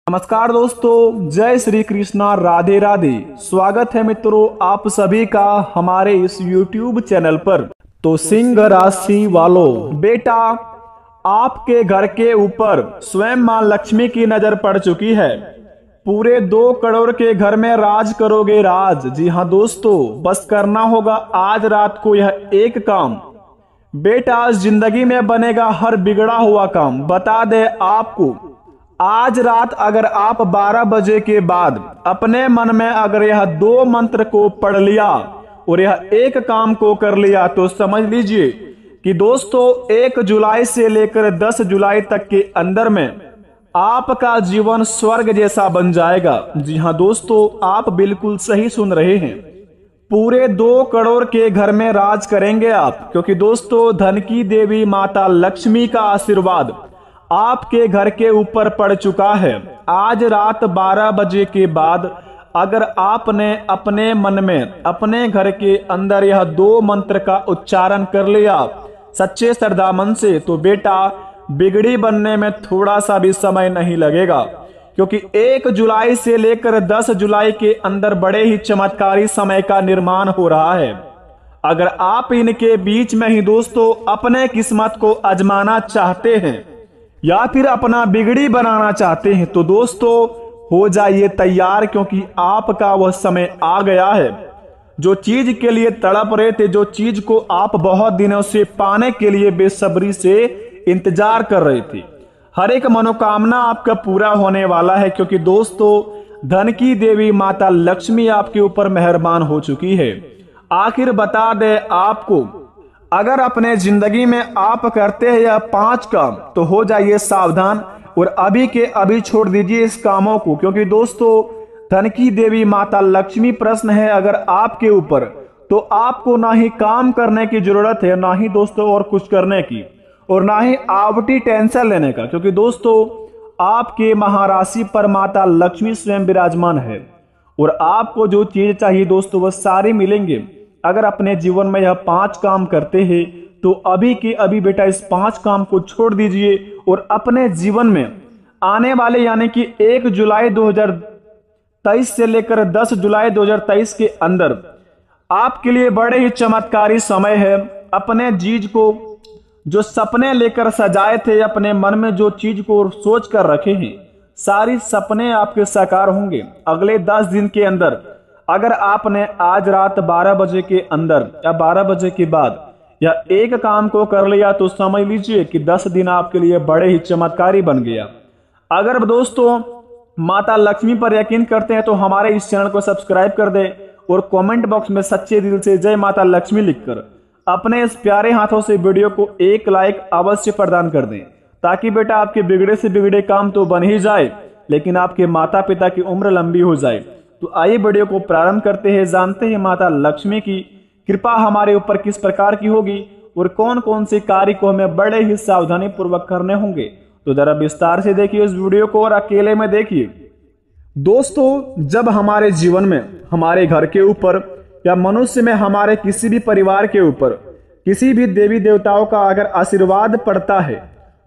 नमस्कार दोस्तों, जय श्री कृष्णा, राधे राधे। स्वागत है मित्रों आप सभी का हमारे इस YouTube चैनल पर। तो सिंह राशि वालों, बेटा आपके घर के ऊपर स्वयं मां लक्ष्मी की नजर पड़ चुकी है। पूरे 2 करोड़ के घर में राज करोगे राज। जी हाँ दोस्तों, बस करना होगा आज रात को यह एक काम। बेटा जिंदगी में बनेगा हर बिगड़ा हुआ काम। बता दे आपको, आज रात अगर आप 12 बजे के बाद अपने मन में अगर यह 2 मंत्र को पढ़ लिया और यह एक काम को कर लिया तो समझ लीजिए कि दोस्तों 1 जुलाई से लेकर 10 जुलाई तक के अंदर में आपका जीवन स्वर्ग जैसा बन जाएगा। जी हाँ दोस्तों, आप बिल्कुल सही सुन रहे हैं। पूरे 2 करोड़ के घर में राज करेंगे आप, क्योंकि दोस्तों धन की देवी माता लक्ष्मी का आशीर्वाद आपके घर के ऊपर पड़ चुका है। आज रात 12 बजे के बाद अगर आपने अपने मन में अपने घर के अंदर यह 2 मंत्र का उच्चारण कर लिया सच्चे श्रद्धा मन से, तो बेटा बिगड़ी बनने में थोड़ा सा भी समय नहीं लगेगा, क्योंकि 1 जुलाई से लेकर 10 जुलाई के अंदर बड़े ही चमत्कारी समय का निर्माण हो रहा है। अगर आप इनके बीच में ही दोस्तों अपने किस्मत को आजमाना चाहते हैं या फिर अपना बिगड़ी बनाना चाहते हैं तो दोस्तों हो जाइए तैयार, क्योंकि आपका वह समय आ गया है। जो चीज के लिए तड़प रहे थे, जो चीज को आप बहुत दिनों से पाने के लिए बेसब्री से इंतजार कर रहे थे, हर एक मनोकामना आपका पूरा होने वाला है, क्योंकि दोस्तों धन की देवी माता लक्ष्मी आपके ऊपर मेहरबान हो चुकी है। आखिर बता दे आपको, अगर अपने जिंदगी में आप करते हैं यह 5 काम तो हो जाइए सावधान और अभी के अभी छोड़ दीजिए इस कामों को, क्योंकि दोस्तों धन की देवी माता लक्ष्मी प्रश्न है अगर आपके ऊपर, तो आपको ना ही काम करने की जरूरत है, ना ही दोस्तों और कुछ करने की, और ना ही आवटी टेंशन लेने का, क्योंकि दोस्तों आपके महाराशि पर माता लक्ष्मी स्वयं विराजमान है और आपको जो चीज चाहिए दोस्तों वह सारी मिलेंगे। अगर अपने जीवन में यह 5 काम करते हैं तो अभी के अभी बेटा इस 5 काम को छोड़ दीजिए और अपने जीवन में आने वाले यानी कि 1 जुलाई 2023 से लेकर 10 जुलाई 2023 के अंदर आपके लिए बड़े ही चमत्कारी समय है। अपने चीज को जो सपने लेकर सजाए थे, अपने मन में जो चीज को सोच कर रखे हैं, सारी सपने आपके साकार होंगे अगले 10 दिन के अंदर। अगर आपने आज रात 12 बजे के अंदर या 12 बजे के बाद या एक काम को कर लिया तो समझ लीजिए कि 10 दिन आपके लिए बड़े ही चमत्कारी बन गया। अगर दोस्तों माता लक्ष्मी पर यकीन करते हैं तो हमारे इस चैनल को सब्सक्राइब कर दें और कमेंट बॉक्स में सच्चे दिल से जय माता लक्ष्मी लिखकर अपने इस प्यारे हाथों से वीडियो को एक लाइक अवश्य प्रदान कर दें, ताकि बेटा आपके बिगड़े से बिगड़े काम तो बन ही जाए लेकिन आपके माता पिता की उम्र लंबी हो जाए। तो आइए वीडियो को प्रारंभ करते हैं, जानते हैं माता लक्ष्मी की कृपा हमारे ऊपर किस प्रकार की होगी और कौन कौन से कार्य को हमें बड़े ही सावधानी पूर्वक करने होंगे। तो जरा विस्तार से देखिए इस वीडियो को और अकेले में देखिए। दोस्तों जब हमारे जीवन में हमारे घर के ऊपर या मनुष्य में हमारे किसी भी परिवार के ऊपर किसी भी देवी देवताओं का अगर आशीर्वाद पड़ता है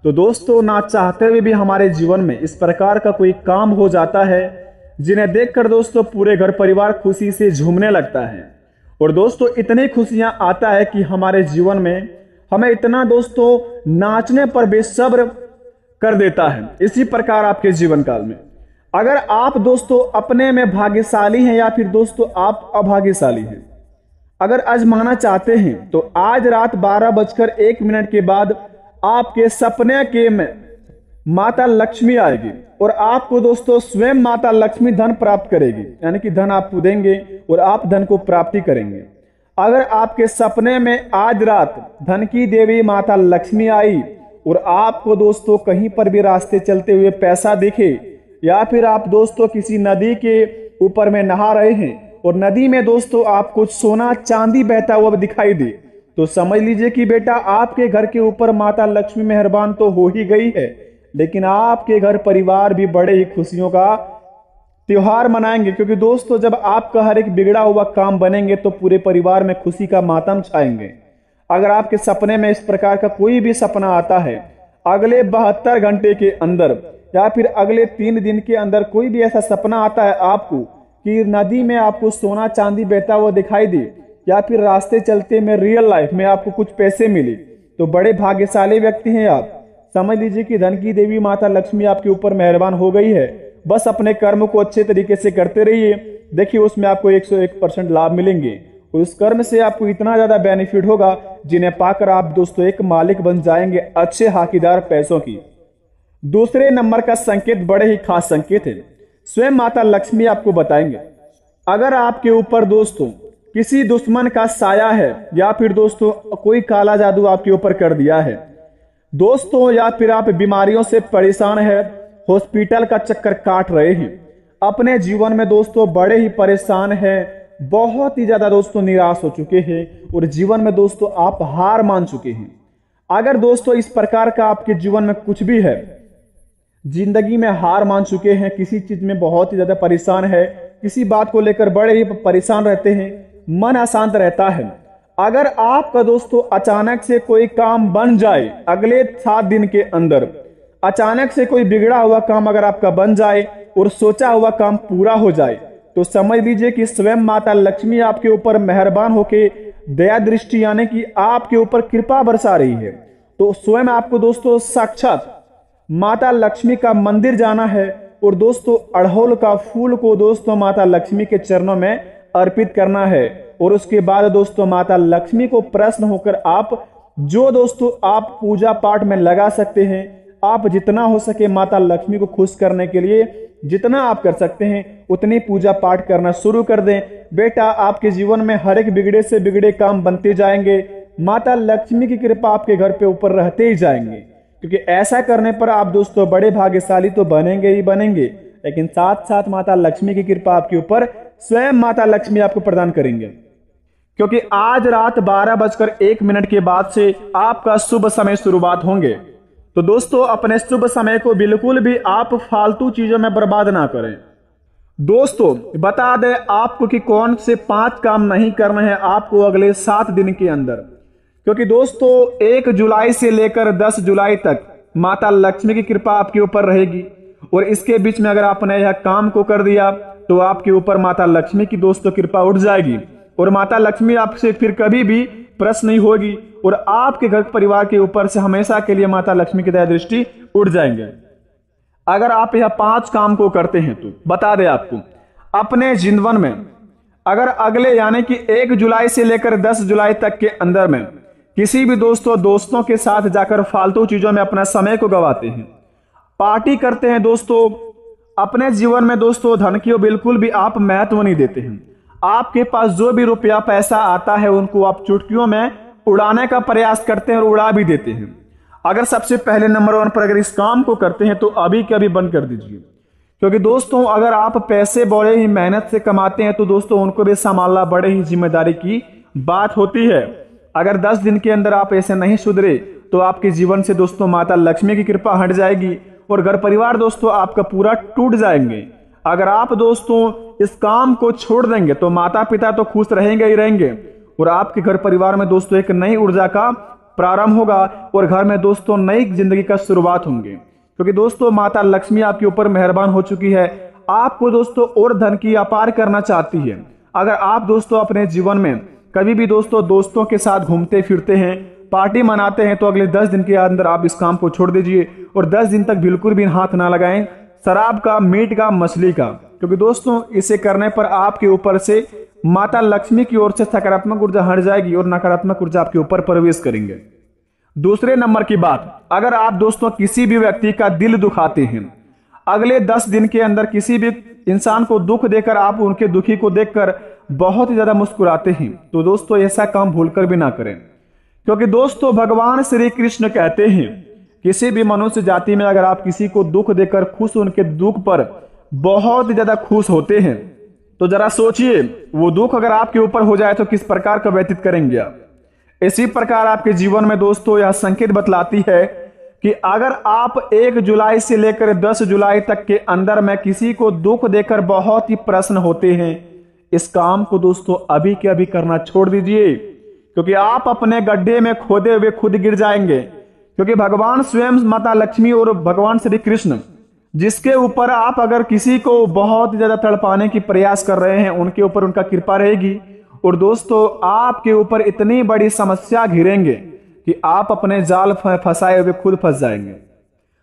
तो दोस्तों ना चाहते हुए भी हमारे जीवन में इस प्रकार का कोई काम हो जाता है जिन्हें देखकर दोस्तों पूरे घर परिवार खुशी से झूमने लगता है। और दोस्तों इतनी खुशियां आता है कि हमारे जीवन में हमें इतना दोस्तों नाचने पर बेसब्र कर देता है। इसी प्रकार आपके जीवन काल में अगर आप दोस्तों अपने में भाग्यशाली हैं या फिर दोस्तों आप अभाग्यशाली हैं, अगर आजमाना चाहते हैं तो आज रात 12:01 के बाद आपके सपने के में माता लक्ष्मी आएगी और आपको दोस्तों स्वयं माता लक्ष्मी धन प्राप्त करेगी, यानी कि धन आपको देंगे और आप धन को प्राप्ति करेंगे। अगर आपके सपने में आज रात धन की देवी माता लक्ष्मी आई और आपको दोस्तों कहीं पर भी रास्ते चलते हुए पैसा दिखे या फिर आप दोस्तों किसी नदी के ऊपर में नहा रहे हैं और नदी में दोस्तों आप कुछ सोना चांदी बहता हुआ दिखाई दे, तो समझ लीजिए कि बेटा आपके घर के ऊपर माता लक्ष्मी मेहरबान तो हो ही गई है, लेकिन आपके घर परिवार भी बड़े ही खुशियों का त्योहार मनाएंगे। क्योंकि दोस्तों जब आपका हर एक बिगड़ा हुआ काम बनेंगे तो पूरे परिवार में खुशी का मातम छाएंगे। अगर आपके सपने में इस प्रकार का कोई भी सपना आता है, अगले 72 घंटे के अंदर या फिर अगले 3 दिन के अंदर कोई भी ऐसा सपना आता है आपको कि नदी में आपको सोना चांदी बहता हुआ दिखाई दे, या फिर रास्ते चलते में रियल लाइफ में आपको कुछ पैसे मिले, तो बड़े भाग्यशाली व्यक्ति हैं आप। समझ लीजिए कि धन की देवी माता लक्ष्मी आपके ऊपर मेहरबान हो गई है। बस अपने कर्म को अच्छे तरीके से करते रहिए, देखिए उसमें आपको 101% लाभ मिलेंगे और उस कर्म से आपको इतना ज्यादा बेनिफिट होगा जिन्हें पाकर आप दोस्तों एक मालिक बन जाएंगे अच्छे हाकीदार पैसों की। दूसरे नंबर का संकेत बड़े ही खास संकेत है, स्वयं माता लक्ष्मी आपको बताएंगे। अगर आपके ऊपर दोस्तों किसी दुश्मन का साया है, या फिर दोस्तों कोई काला जादू आपके ऊपर कर दिया है दोस्तों, या फिर आप बीमारियों से परेशान है, हॉस्पिटल का चक्कर काट रहे हैं, अपने जीवन में दोस्तों बड़े ही परेशान हैं, बहुत ही ज्यादा दोस्तों निराश हो चुके हैं और जीवन में दोस्तों आप हार मान चुके हैं। अगर दोस्तों इस प्रकार का आपके जीवन में कुछ भी है, जिंदगी में हार मान चुके हैं, किसी चीज में बहुत ही ज्यादा परेशान है, किसी बात को लेकर बड़े ही परेशान रहते हैं, मन अशांत रहता है, अगर आपका दोस्तों अचानक से कोई काम बन जाए अगले 7 दिन के अंदर, अचानक से कोई बिगड़ा हुआ काम अगर आपका बन जाए और सोचा हुआ काम पूरा हो जाए, तो समझ लीजिए कि स्वयं माता लक्ष्मी आपके ऊपर मेहरबान होके दया दृष्टि यानी कि आपके ऊपर कृपा बरसा रही है। तो स्वयं आपको दोस्तों साक्षात माता लक्ष्मी का मंदिर जाना है और दोस्तों अड़हुल का फूल को दोस्तों माता लक्ष्मी के चरणों में अर्पित करना है। और उसके बाद दोस्तों माता लक्ष्मी को प्रसन्न होकर आप जो दोस्तों आप पूजा पाठ में लगा सकते हैं, आप जितना हो सके माता लक्ष्मी को खुश करने के लिए जितना आप कर सकते हैं उतनी पूजा पाठ करना शुरू कर दें। बेटा आपके जीवन में हर एक बिगड़े से बिगड़े काम बनते जाएंगे, माता लक्ष्मी की कृपा आपके घर पे ऊपर रहते ही जाएंगे, क्योंकि ऐसा करने पर आप दोस्तों बड़े भाग्यशाली तो बनेंगे ही बनेंगे, लेकिन साथ साथ माता लक्ष्मी की कृपा आपके ऊपर स्वयं माता लक्ष्मी आपको प्रदान करेंगे। क्योंकि आज रात 12:01 के बाद से आपका शुभ समय शुरुआत होंगे। तो दोस्तों अपने शुभ समय को बिल्कुल भी आप फालतू चीजों में बर्बाद ना करें। दोस्तों बता दें आपको कि कौन से 5 काम नहीं करने हैं आपको अगले 7 दिन के अंदर, क्योंकि दोस्तों 1 जुलाई से लेकर 10 जुलाई तक माता लक्ष्मी की कृपा आपके ऊपर रहेगी और इसके बीच में अगर आपने यह काम को कर दिया तो आपके ऊपर माता लक्ष्मी की दोस्तों कृपा उठ जाएगी और माता लक्ष्मी आपसे फिर कभी भी प्रश्न नहीं होगी और आपके घर परिवार के ऊपर से हमेशा के लिए माता लक्ष्मी की दया दृष्टि उठ जाएंगे। अगर आप यह 5 काम को करते हैं तो बता दें आपको अपने जीवन में अगर अगले यानी कि 1 जुलाई से लेकर 10 जुलाई तक के अंदर में किसी भी दोस्तों के साथ जाकर फालतू चीजों में अपना समय को गवाते हैं, पार्टी करते हैं दोस्तों, अपने जीवन में दोस्तों धन की बिल्कुल भी आप महत्व नहीं देते हैं, आपके पास जो भी रुपया पैसा आता है उनको आप चुटकियों में उड़ाने का प्रयास करते हैं और उड़ा भी देते हैं। अगर सबसे पहले नंबर 1 पर अगर इस काम को करते हैं तो अभी के अभी बंद कर दीजिए, क्योंकि दोस्तों अगर आप पैसे बड़े ही मेहनत से कमाते हैं तो दोस्तों उनको भी संभालना बड़े ही जिम्मेदारी की बात होती है। अगर 10 दिन के अंदर आप ऐसे नहीं सुधरे तो आपके जीवन से दोस्तों माता लक्ष्मी की कृपा हट जाएगी और घर परिवार दोस्तों आपका पूरा टूट जाएंगे। अगर आप दोस्तों इस काम को छोड़ देंगे तो माता पिता तो खुश रहेंगे ही रहेंगे और आपके घर परिवार में दोस्तों एक नई ऊर्जा का प्रारंभ होगा और घर में दोस्तों नई जिंदगी का शुरुआत होंगे, क्योंकि दोस्तों माता लक्ष्मी आपके ऊपर मेहरबान हो चुकी है, आपको दोस्तों और धन की अपार करना चाहती है। अगर आप दोस्तों अपने जीवन में कभी भी दोस्तों के साथ घूमते फिरते हैं, पार्टी मनाते हैं, तो अगले 10 दिन के अंदर आप इस काम को छोड़ दीजिए और 10 दिन तक बिल्कुल भी हाथ ना लगाएं शराब का, मीट का, मछली का, क्योंकि दोस्तों इसे करने पर आपके ऊपर से माता लक्ष्मी की ओर से सकारात्मक ऊर्जा हट जाएगी और नकारात्मक ऊर्जा आपके ऊपर प्रवेश करेंगे। दूसरे नंबर की बात, अगर आप दोस्तों किसी भी व्यक्ति का दिल दुखाते हैं, अगले 10 दिन के अंदर किसी भी इंसान को दुख देकर आप उनके दुखी को देखकर बहुत ही ज्यादा मुस्कुराते हैं, तो दोस्तों ऐसा काम भूलकर भी ना करें, क्योंकि दोस्तों भगवान श्री कृष्ण कहते हैं किसी भी मनुष्य जाति में अगर आप किसी को दुख देकर खुश उनके दुख पर बहुत ही ज्यादा खुश होते हैं तो जरा सोचिए वो दुख अगर आपके ऊपर हो जाए तो किस प्रकार का व्यतीत करेंगे आप। इसी प्रकार आपके जीवन में दोस्तों यह संकेत बतलाती है कि अगर आप 1 जुलाई से लेकर 10 जुलाई तक के अंदर में किसी को दुख देकर बहुत ही प्रसन्न होते हैं, इस काम को दोस्तों अभी के अभी करना छोड़ दीजिए, क्योंकि आप अपने गड्ढे में खोदे हुए खुद गिर जाएंगे। क्योंकि भगवान स्वयं माता लक्ष्मी और भगवान श्री कृष्ण जिसके ऊपर आप अगर किसी को बहुत ज्यादा तड़पाने की प्रयास कर रहे हैं, उनके ऊपर उनका कृपा रहेगी। और दोस्तों आपके ऊपर इतनी बड़ी समस्या घिरेंगे कि आप अपने जाल फंसाए हुए खुद फंस जाएंगे।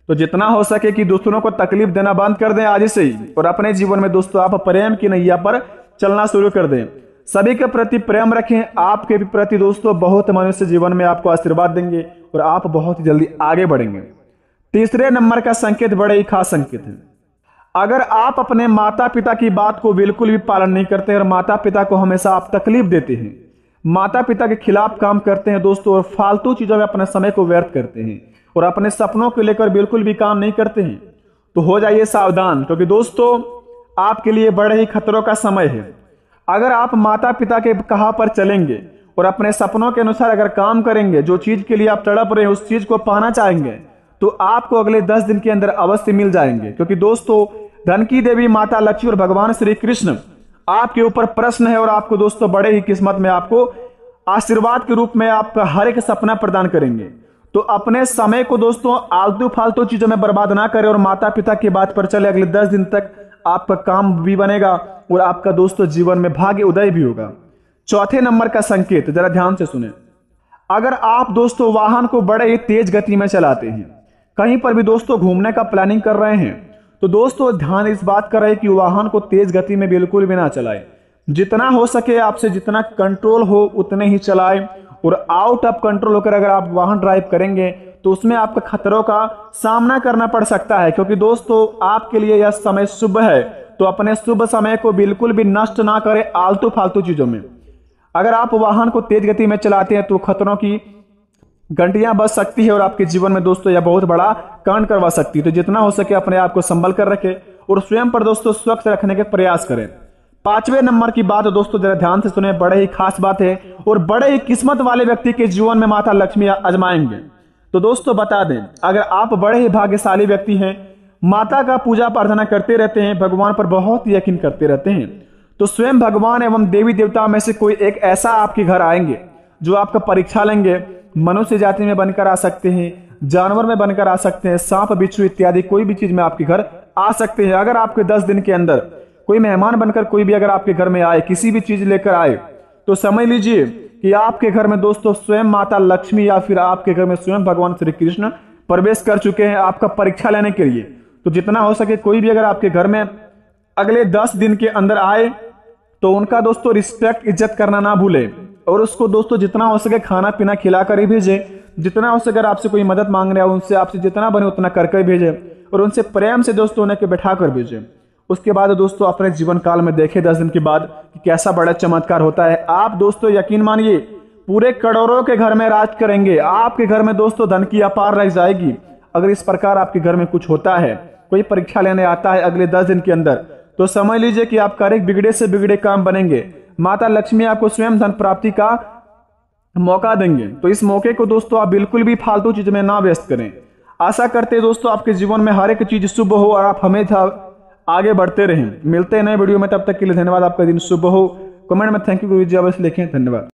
तो जितना हो सके कि दूसरों को तकलीफ देना बंद कर दें आज से ही, और अपने जीवन में दोस्तों आप प्रेम की नैया पर चलना शुरू कर दें। सभी के प्रति प्रेम रखें। आपके भी प्रति दोस्तों बहुत मनुष्य जीवन में आपको आशीर्वाद देंगे और आप बहुत ही जल्दी आगे बढ़ेंगे। तीसरे नंबर का संकेत बड़े ही खास संकेत है। अगर आप अपने माता पिता की बात को बिल्कुल भी पालन नहीं करते और माता पिता को हमेशा आप तकलीफ देते हैं, माता पिता के खिलाफ काम करते हैं दोस्तों, और फालतू चीजों में अपने समय को व्यर्थ करते हैं और अपने सपनों को लेकर बिल्कुल भी काम नहीं करते हैं, तो हो जाइए सावधान, क्योंकि दोस्तों आपके लिए बड़े ही खतरों का समय है। अगर आप माता पिता के कहा पर चलेंगे और अपने सपनों के अनुसार अगर काम करेंगे, जो चीज के लिए आप तड़प रहे हैं उस चीज को पाना चाहेंगे, तो आपको अगले 10 दिन के अंदर अवश्य मिल जाएंगे। क्योंकि दोस्तों धन की देवी माता लक्ष्मी और भगवान श्री कृष्ण आपके ऊपर प्रश्न है और आपको दोस्तों बड़े ही किस्मत में आपको आशीर्वाद के रूप में आपका हर एक सपना प्रदान करेंगे। तो अपने समय को दोस्तों आलतू फालतू चीजों में बर्बाद ना करें और माता पिता की बात पर चले। अगले 10 दिन तक आपका काम भी बनेगा और आपका दोस्तों जीवन में भाग्य उदय भी होगा। चौथे नंबर का संकेत जरा ध्यान से सुने। अगर आप दोस्तों वाहन को बड़े ही तेज गति में चलाते हैं, कहीं पर भी दोस्तों घूमने का प्लानिंग कर रहे हैं, तो दोस्तों ध्यान इस बात का रहे कि वाहन को तेज गति में बिल्कुल भी ना चलाएं। जितना हो सके आपसे जितना कंट्रोल हो उतने ही चलाएं, और आउट ऑफ कंट्रोल होकर अगर आप वाहन ड्राइव करेंगे तो उसमें आपको खतरों का सामना करना पड़ सकता है। क्योंकि दोस्तों आपके लिए यह समय शुभ है, तो अपने शुभ समय को बिल्कुल भी नष्ट ना करें आलतू फालतू चीजों में। अगर आप वाहन को तेज गति में चलाते हैं तो खतरों की घंटियां बज सकती है और आपके जीवन में दोस्तों यह बहुत बड़ा कांड करवा सकती है। तो जितना हो सके अपने आप को संभल कर रखें और स्वयं पर दोस्तों स्वच्छ रखने के प्रयास करें। पांचवें नंबर की बात दोस्तों जरा ध्यान से सुने, बड़े ही खास बात है और बड़े ही किस्मत वाले व्यक्ति के जीवन में माता लक्ष्मी आजमाएंगे। तो दोस्तों बता दें, अगर आप बड़े ही भाग्यशाली व्यक्ति हैं, माता का पूजा प्रार्थना करते रहते हैं, भगवान पर बहुत यकीन करते रहते हैं, तो स्वयं भगवान एवं देवी देवता में से कोई एक ऐसा आपके घर आएंगे जो आपका परीक्षा लेंगे। मनुष्य जाति में बनकर आ सकते हैं, जानवर में बनकर आ सकते हैं, सांप बिच्छू इत्यादि कोई भी चीज में आपके घर आ सकते हैं। अगर आपके 10 दिन के अंदर कोई मेहमान बनकर कोई भी अगर आपके घर में आए, किसी भी चीज लेकर आए, तो समझ लीजिए कि आपके घर में दोस्तों स्वयं माता लक्ष्मी या फिर आपके घर में स्वयं भगवान श्री कृष्ण प्रवेश कर चुके हैं आपका परीक्षा लेने के लिए। तो जितना हो सके कोई भी अगर आपके घर में अगले 10 दिन के अंदर आए तो उनका दोस्तों रिस्पेक्ट इज्जत करना ना भूले, और उसको दोस्तों जितना हो सके खाना पीना खिलाकर ही भेजे। जितना हो सके अगर आपसे कोई मदद मांग रहा है उनसे आपसे जितना बने उतना करके भेजे, और उनसे प्रेम से दोस्तों उन्हें के बैठा कर भेजे। उसके बाद दोस्तों अपने जीवन काल में देखे 10 दिन के बाद कि कैसा बड़ा चमत्कार होता है। आप दोस्तों यकीन मानिए पूरे करोड़ों के घर में राज करेंगे। आपके घर में दोस्तों धन की अपार रह जाएगी। अगर इस प्रकार आपके घर में कुछ होता है, कोई परीक्षा लेने आता है अगले 10 दिन के अंदर, तो समझ लीजिए कि आपका एक बिगड़े से बिगड़े काम बनेंगे। माता लक्ष्मी आपको स्वयं धन प्राप्ति का मौका देंगे। तो इस मौके को दोस्तों आप बिल्कुल भी फालतू चीज में ना व्यस्त करें। आशा करते हैं दोस्तों आपके जीवन में हर एक चीज शुभ हो और आप हमेशा आगे बढ़ते रहें। मिलते हैं नए वीडियो में, तब तक के लिए धन्यवाद। आपका दिन शुभ हो। कमेंट में थैंक यू अवश्य लिखें। धन्यवाद।